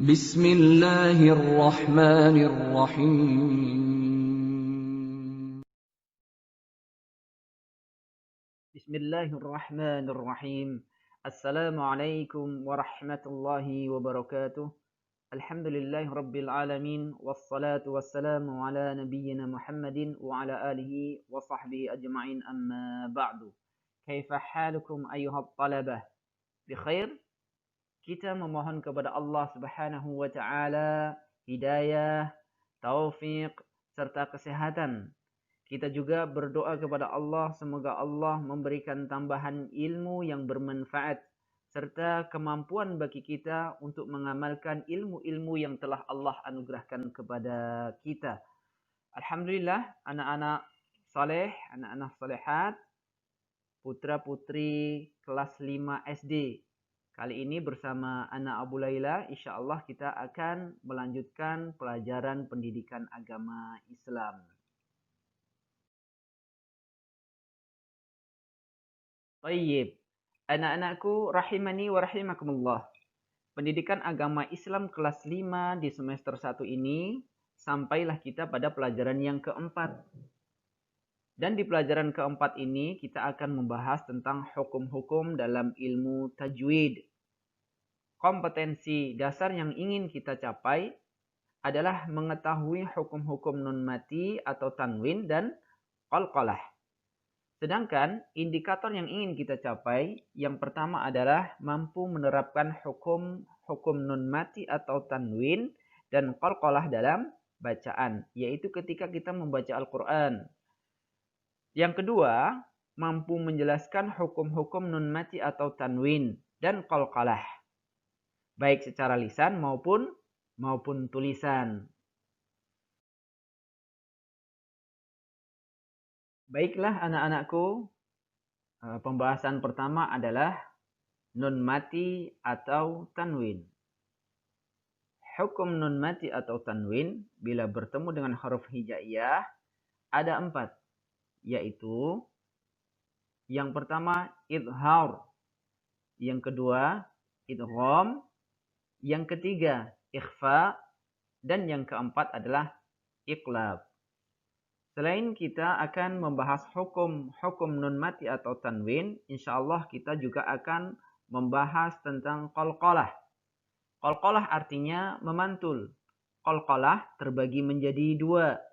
Bismillahirrahmanirrahim. Bismillahirrahmanirrahim. Assalamualaikum warahmatullahi wabarakatuh. Alhamdulillahi rabbil alamin. Wassalatu wassalamu ala nabiyyina Muhammadin wa ala alihi wa sahbihi ajma'in, amma ba'du. Kaifa halukum ayyuhat talabah? Bi khair? Kita memohon kepada Allah Subhanahu wa taala hidayah, taufik, serta kesehatan. Kita juga berdoa kepada Allah semoga Allah memberikan tambahan ilmu yang bermanfaat serta kemampuan bagi kita untuk mengamalkan ilmu-ilmu yang telah Allah anugerahkan kepada kita. Alhamdulillah, anak-anak saleh, anak-anak salehat, putra-putri kelas 5 SD. Kali ini bersama Ana Abu Laila, insyaallah kita akan melanjutkan pelajaran pendidikan agama Islam. Baik, anak-anakku rahimani wa rahimakumullah. Pendidikan agama Islam kelas 5 di semester 1 ini sampailah kita pada pelajaran yang keempat. Dan di pelajaran keempat ini kita akan membahas tentang hukum-hukum dalam ilmu tajwid. Kompetensi dasar yang ingin kita capai adalah mengetahui hukum-hukum nun mati atau tanwin dan qalqalah. Sedangkan indikator yang ingin kita capai yang pertama adalah mampu menerapkan hukum nun mati atau tanwin dan qalqalah dalam bacaan, yaitu ketika kita membaca Al-Qur'an. Yang kedua, mampu menjelaskan hukum-hukum nun mati atau tanwin dan qalqalah, baik secara lisan maupun tulisan. Baiklah anak-anakku, pembahasan pertama adalah nun mati atau tanwin. Hukum nun mati atau tanwin bila bertemu dengan huruf hijaiyah ada 4, yaitu yang pertama idhar, yang kedua idgham, yang ketiga ikhfa, dan yang keempat adalah iqlab. Selain kita akan membahas hukum nun mati atau tanwin, insyaallah kita juga akan membahas tentang qalqalah. Qalqalah artinya memantul. Qalqalah terbagi menjadi 2.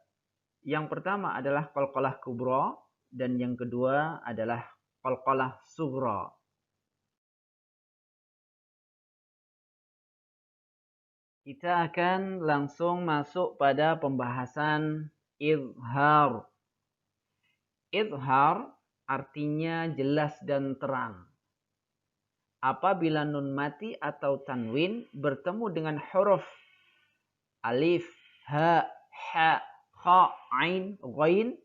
Yang pertama adalah qalqalah kubra dan yang kedua adalah qalqalah sughra. Kita akan langsung masuk pada pembahasan izhar. Izhar artinya jelas dan terang. Apabila nun mati atau tanwin bertemu dengan huruf alif, ha, ha, kha, ain, ghain,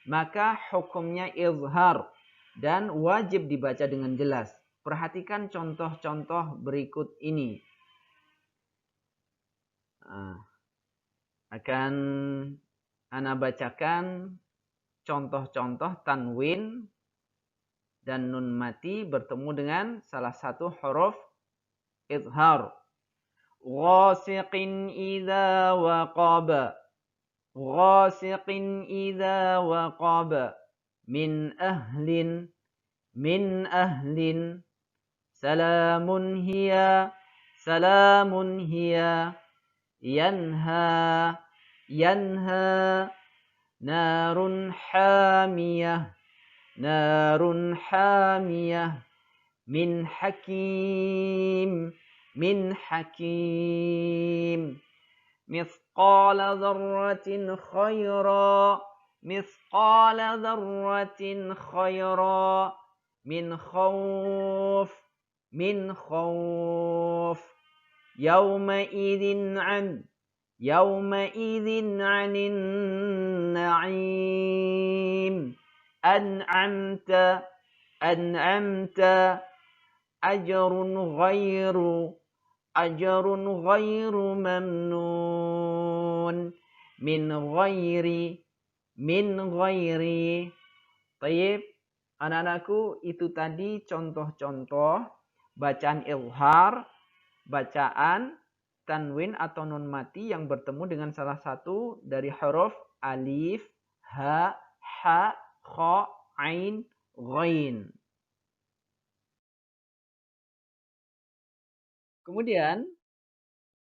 maka hukumnya izhar dan wajib dibaca dengan jelas. Perhatikan contoh-contoh berikut ini. Akan ana bacakan contoh-contoh tanwin dan nun mati bertemu dengan salah satu huruf izhar. Ghasiqin idza waqaba. Ghasiqin idza waqaba. Min ahlin. Min ahlin. Salamun hiya. Salamun hiya. Yanha. Yanha. Narun hamiyah. Narun hamiyah. Min hakim. Min hakim. Mithqala dzarratin khaira. Mithqala dzarratin khaira. Min khawf. Min khawf. Yawma idzin an. Yawma'idzin 'anil na'im. An'amta. An'amta. Ajrun ghairu mamnun. Min ghairi. Tayyib, anak-anakku, itu tadi contoh-contoh bacaan izhar, bacaan tanwin atau nun mati yang bertemu dengan salah satu dari huruf alif, ha, ha, kha, ain, ghain. Kemudian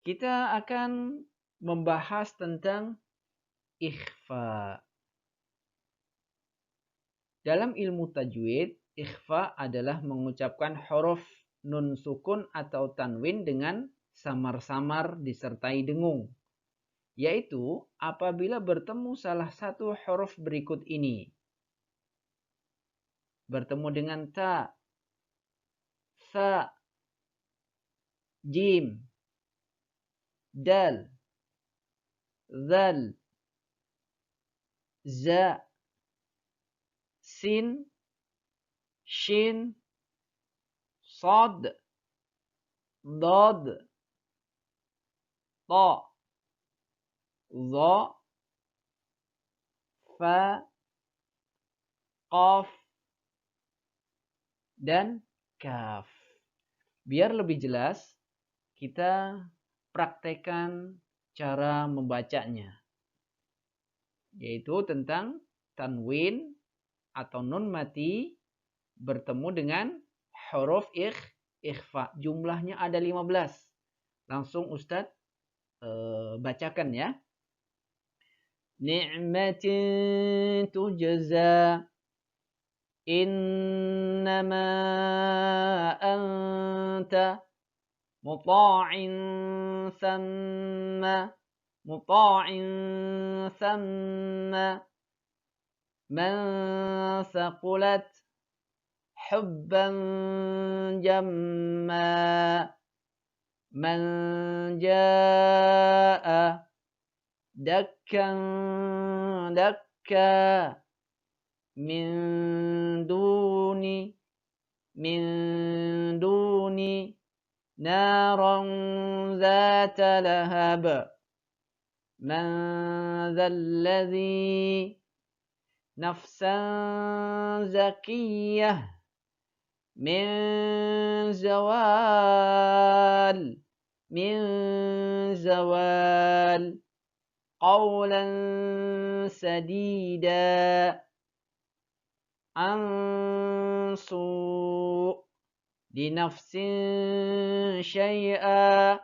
kita akan membahas tentang ikhfa. Dalam ilmu tajwid, ikhfa adalah mengucapkan huruf nun sukun atau tanwin dengan samar-samar disertai dengung. Yaitu apabila bertemu salah satu huruf berikut ini. Bertemu dengan ta, sa, jim, dal, zal, za, sin, shin, sad, dad, ta, dha, fa, qaf, dan kaf. Biar lebih jelas, kita praktekkan cara membacanya. Yaitu tentang tanwin atau nun mati bertemu dengan huruf ikhfa. Jumlahnya ada 15. Langsung Ustadz bacakan ya. Ni'matin tujza innama anta muta'in thamma man thaqulat hubban jamma man jaa dakkan dakka min duni naran zata lahab man dzalladzi nafsan zakiyah min zawal qawlan sadida ansu di nafsin syai'a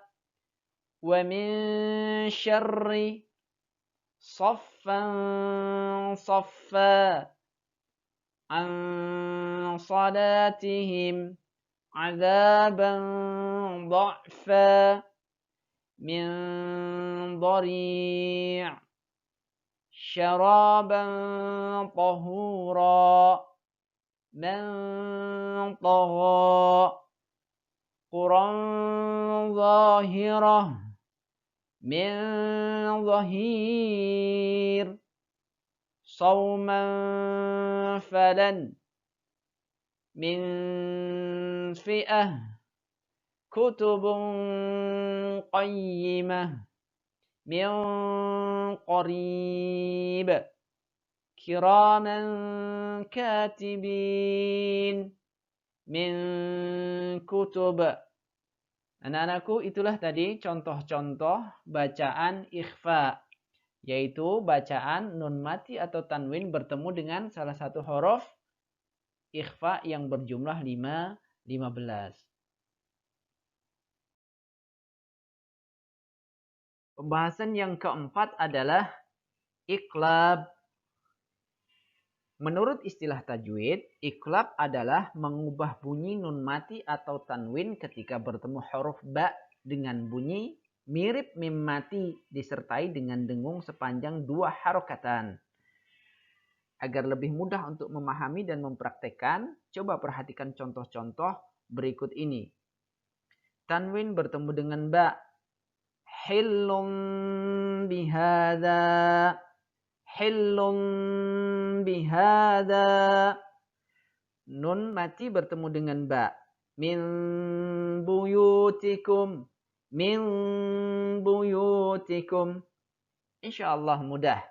wa min syarri saffan saffa an salatihim azaban dha'fa min dhari' syaraban tahura man tagha quran zahirah min zahir sawman falan min fi'ah kutubun qayyimah min qarib kiraman katibin min kutub. Anak-anakku, itulah tadi contoh-contoh bacaan ikhfa, yaitu bacaan nun mati atau tanwin bertemu dengan salah satu huruf ikhfa yang berjumlah 15. Pembahasan yang keempat adalah iqlab. Menurut istilah tajwid, iqlab adalah mengubah bunyi nun mati atau tanwin ketika bertemu huruf ba dengan bunyi mirip mim mati disertai dengan dengung sepanjang 2 harokatan. Agar lebih mudah untuk memahami dan mempraktekkan, coba perhatikan contoh-contoh berikut ini. Tanwin bertemu dengan ba. Hillum bihadza. Hillum bihadza. Nun mati bertemu dengan ba. Min buyutikum. Min buyutikum. Insyaallah mudah.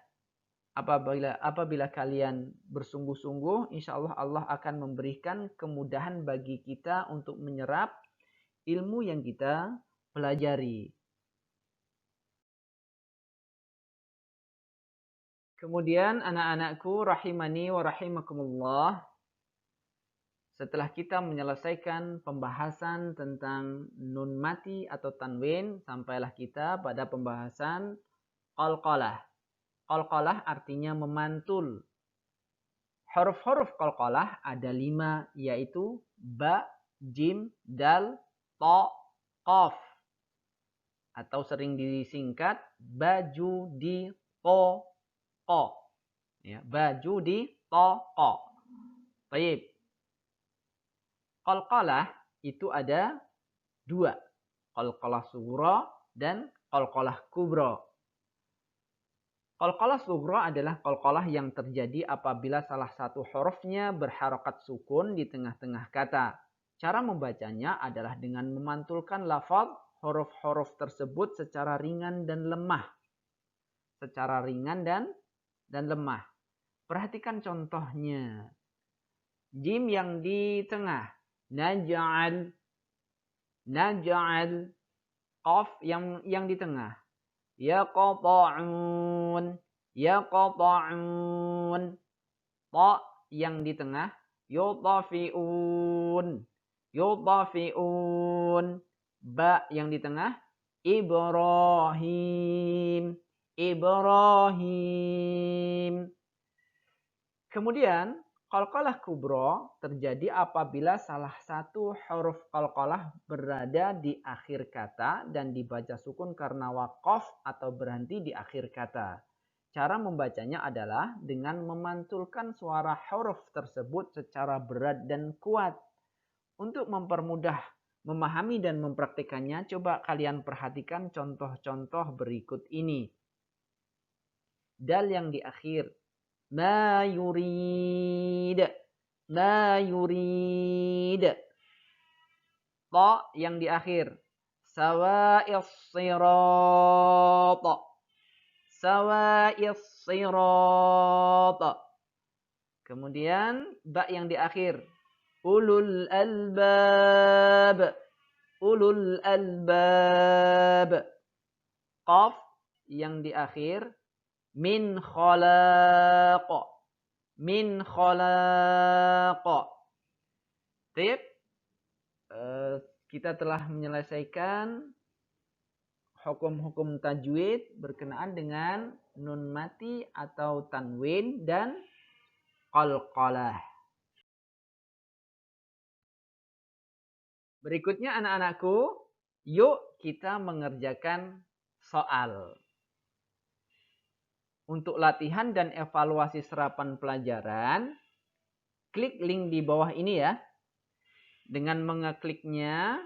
Apabila kalian bersungguh-sungguh, insya Allah Allah akan memberikan kemudahan bagi kita untuk menyerap ilmu yang kita pelajari. Kemudian anak-anakku rahimani wa rahimakumullah, setelah kita menyelesaikan pembahasan tentang nun mati atau tanwin, sampailah kita pada pembahasan qalqalah. Qalqalah artinya memantul. Huruf-huruf qalqalah ada 5, yaitu ba, jim, dal, ta, qaf. Atau sering disingkat baju di to, ko. Ya, baju di to, ko. Baik. Qalqalah itu ada 2. Qalqalah sughra dan qalqalah kubra. Qalqalah sughra adalah qalqalah yang terjadi apabila salah satu hurufnya berharokat sukun di tengah-tengah kata. Cara membacanya adalah dengan memantulkan lafaz huruf-huruf tersebut secara ringan dan lemah. Secara ringan dan lemah. Perhatikan contohnya. Jim yang di tengah. Naj'al. Naj'al. Qaf yang di tengah. Yaqta'un. Yaqta'un. Ta yang di tengah. Yutafi'un. Yutafi'un. Ba yang di tengah. Ibrahim. Ibrahim. Kemudian qalqalah kubra terjadi apabila salah satu huruf qalqalah berada di akhir kata dan dibaca sukun karena waqaf atau berhenti di akhir kata. Cara membacanya adalah dengan memantulkan suara huruf tersebut secara berat dan kuat. Untuk mempermudah memahami dan mempraktikannya, coba kalian perhatikan contoh-contoh berikut ini. Dal yang di akhir. Ma yurid. Ma yurid. Ta yang di akhir. Sawa'is sirat. Sawa'is sirat. Kemudian ba yang di akhir. Ulul albab. Ulul albab. Qaf yang di akhir. Min khalaq. Min khalaq. Tip. Kita telah menyelesaikan hukum-hukum tajwid berkenaan dengan nun mati atau tanwin dan qalqalah. Berikutnya anak-anakku, yuk kita mengerjakan soal. Untuk latihan dan evaluasi serapan pelajaran, klik link di bawah ini ya. Dengan mengekliknya,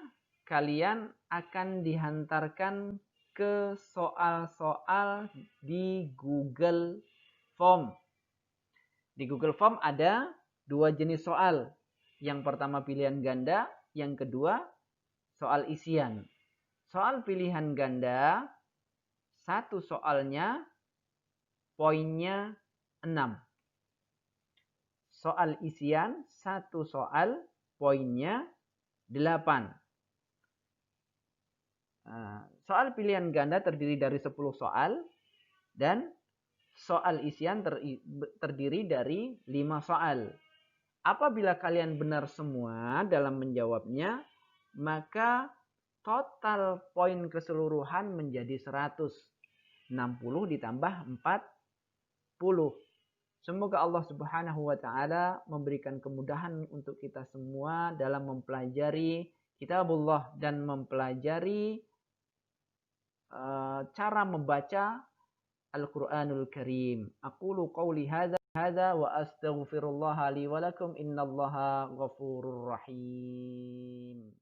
kalian akan dihantarkan ke soal-soal di Google Form. Di Google Form ada 2 jenis soal. Yang pertama pilihan ganda, yang kedua soal isian. Soal pilihan ganda, satu soalnya poinnya 6. Soal isian, satu soal poinnya 8. Soal pilihan ganda terdiri dari 10 soal dan soal isian terdiri dari 5 soal. Apabila kalian benar semua dalam menjawabnya, maka total poin keseluruhan menjadi 100. 60 ditambah 40. Semoga Allah Subhanahu wa taala memberikan kemudahan untuk kita semua dalam mempelajari kitabullah dan mempelajari cara membaca Al-Qur'anul Karim. Aqulu qawli hadza wa astaghfirullah li wa lakum innallaha ghafurur rahim.